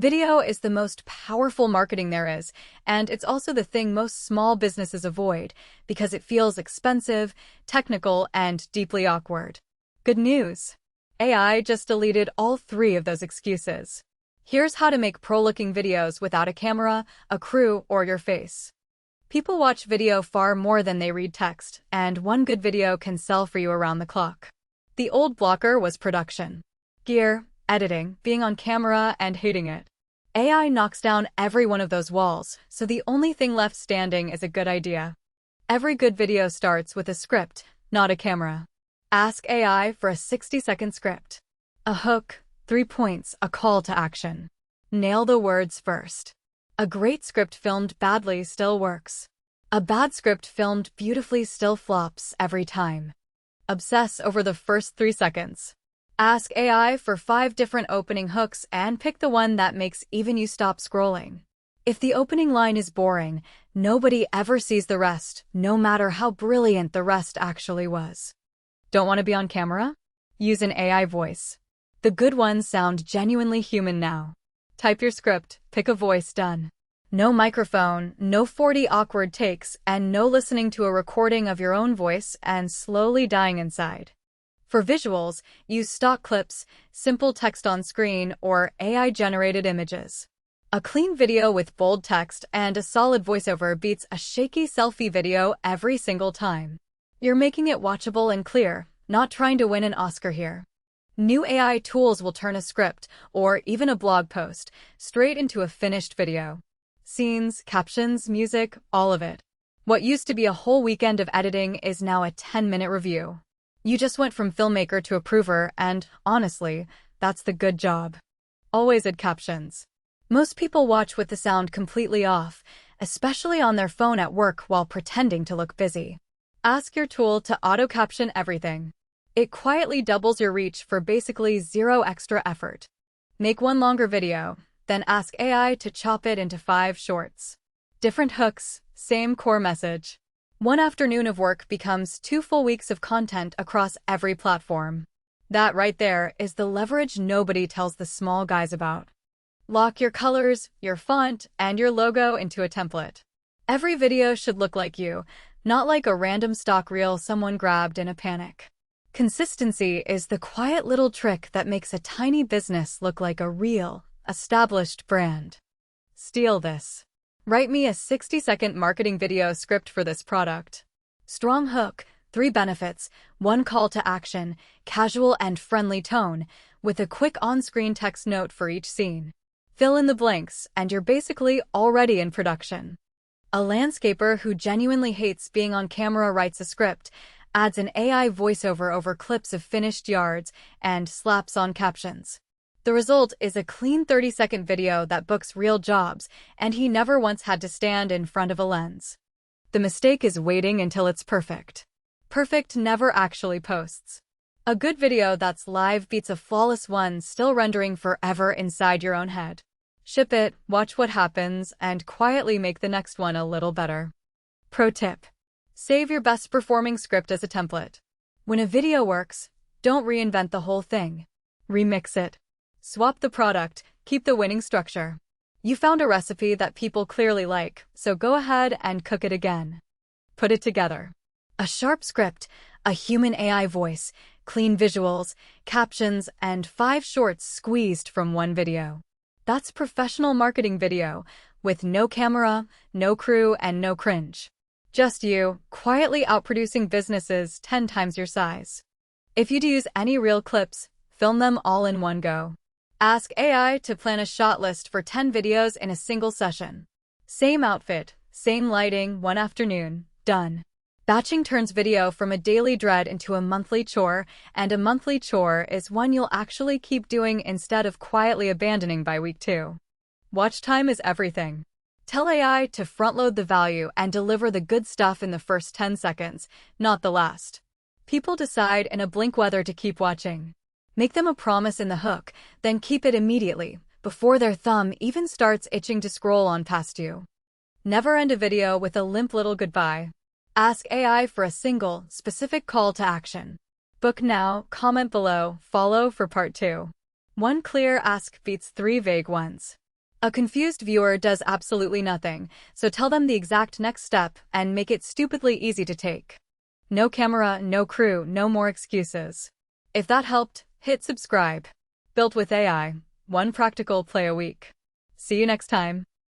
Video is the most powerful marketing there is, and it's also the thing most small businesses avoid because it feels expensive, technical, and deeply awkward. Good news! AI just deleted all three of those excuses. Here's how to make pro-looking videos without a camera, a crew, or your face. People watch video far more than they read text, and one good video can sell for you around the clock. The old blocker was production. Gear, editing, being on camera, and hating it. AI knocks down every one of those walls, so the only thing left standing is a good idea. Every good video starts with a script, not a camera. Ask AI for a 60-second script. A hook, 3 points, a call to action. Nail the words first. A great script filmed badly still works. A bad script filmed beautifully still flops every time. Obsess over the first 3 seconds. Ask AI for 5 different opening hooks and pick the one that makes even you stop scrolling. If the opening line is boring, nobody ever sees the rest, no matter how brilliant the rest actually was. Don't want to be on camera? Use an AI voice. The good ones sound genuinely human now. Type your script, pick a voice, done. No microphone, no 40 awkward takes, and no listening to a recording of your own voice and slowly dying inside. For visuals, use stock clips, simple text on screen, or AI-generated images. A clean video with bold text and a solid voiceover beats a shaky selfie video every single time. You're making it watchable and clear, not trying to win an Oscar here. New AI tools will turn a script, or even a blog post, straight into a finished video. Scenes, captions, music, all of it. What used to be a whole weekend of editing is now a 10-minute review. You just went from filmmaker to approver, and, honestly, that's the good job. Always add captions. Most people watch with the sound completely off, especially on their phone at work while pretending to look busy. Ask your tool to auto-caption everything. It quietly doubles your reach for basically zero extra effort. Make one longer video, then ask AI to chop it into 5 shorts. Different hooks, same core message. One afternoon of work becomes 2 full weeks of content across every platform. That right there is the leverage nobody tells the small guys about. Lock your colors, your font, and your logo into a template. Every video should look like you, not like a random stock reel someone grabbed in a panic. Consistency is the quiet little trick that makes a tiny business look like a real, established brand. Steal this. Write me a 60-second marketing video script for this product. Strong hook, 3 benefits, 1 call to action, casual and friendly tone, with a quick on-screen text note for each scene. Fill in the blanks, and you're basically already in production. A landscaper who genuinely hates being on camera writes a script, adds an AI voiceover over clips of finished yards, and slaps on captions. The result is a clean 30-second video that books real jobs, and he never once had to stand in front of a lens. The mistake is waiting until it's perfect. Perfect never actually posts. A good video that's live beats a flawless one still rendering forever inside your own head. Ship it, watch what happens, and quietly make the next one a little better. Pro tip: save your best performing script as a template. When a video works, don't reinvent the whole thing. Remix it. Swap the product, keep the winning structure. You found a recipe that people clearly like, so go ahead and cook it again. Put it together. A sharp script, a human AI voice, clean visuals, captions, and 5 shorts squeezed from one video. That's professional marketing video, with no camera, no crew, and no cringe. Just you, quietly outproducing businesses 10 times your size. If you'd use any real clips, film them all in one go. Ask AI to plan a shot list for 10 videos in a single session. Same outfit, same lighting, one afternoon, done. Batching turns video from a daily dread into a monthly chore, and a monthly chore is one you'll actually keep doing instead of quietly abandoning by week 2. Watch time is everything. Tell AI to front-load the value and deliver the good stuff in the first 10 seconds, not the last. People decide in a blink whether to keep watching. Make them a promise in the hook, then keep it immediately, before their thumb even starts itching to scroll on past you. Never end a video with a limp little goodbye. Ask AI for a single, specific call to action. Book now, comment below, follow for part 2. One clear ask beats 3 vague ones. A confused viewer does absolutely nothing, so tell them the exact next step and make it stupidly easy to take. No camera, no crew, no more excuses. If that helped, hit subscribe. Built with AI, one practical play a week. See you next time.